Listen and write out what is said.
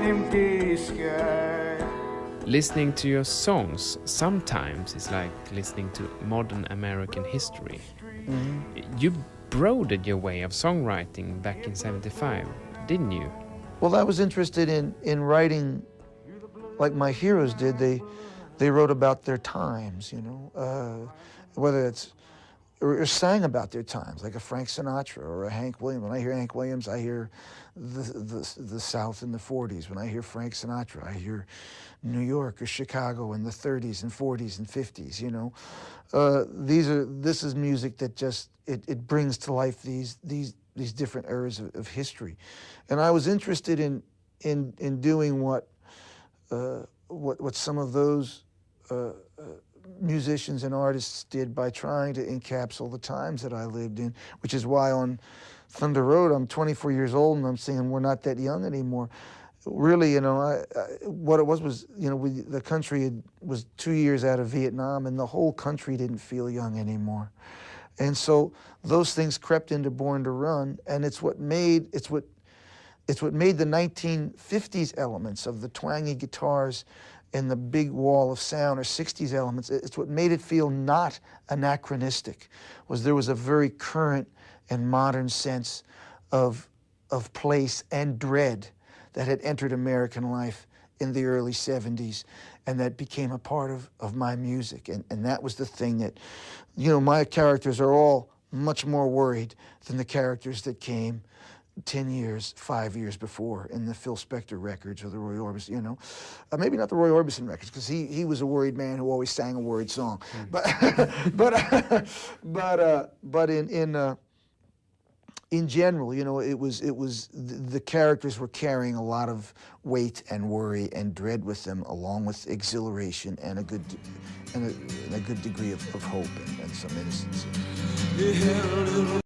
empty sky. Listening to your songs sometimes is like listening to modern American history. You broadened your way of songwriting back in '75, didn't you? Well, I was interested in writing like my heroes did. They wrote about their times, you know, whether it's or sang about their times, like a Frank Sinatra or a Hank Williams. When I hear Hank Williams, I hear the South in the 40s. When I hear Frank Sinatra, I hear New York or Chicago in the 30s and 40s and 50s, you know. This is music that just, it brings to life these different eras of history. And I was interested in doing what some of those musicians and artists did by trying to encapsulate the times that I lived in, which is why on Thunder Road, I'm 24 years old and I'm singing We're Not That Young Anymore. Really, you know, what it was, you know, the country was 2 years out of Vietnam and the whole country didn't feel young anymore. And so those things crept into Born to Run, and it's what made the 1950s elements of the twangy guitars and the big wall of sound, or 60s elements, it's what made it feel not anachronistic, was there was a very current and modern sense of place and dread that had entered American life in the early 70s, and that became a part of my music. And that was the thing that, you know, my characters are all much more worried than the characters that came 10 years, 5 years before in the Phil Spector records or the Roy Orbison, you know. Maybe not the Roy Orbison records, because he was a worried man who always sang a worried song. But in general, you know, it was the characters were carrying a lot of weight and worry and dread with them, along with exhilaration and a good degree of hope and some innocence.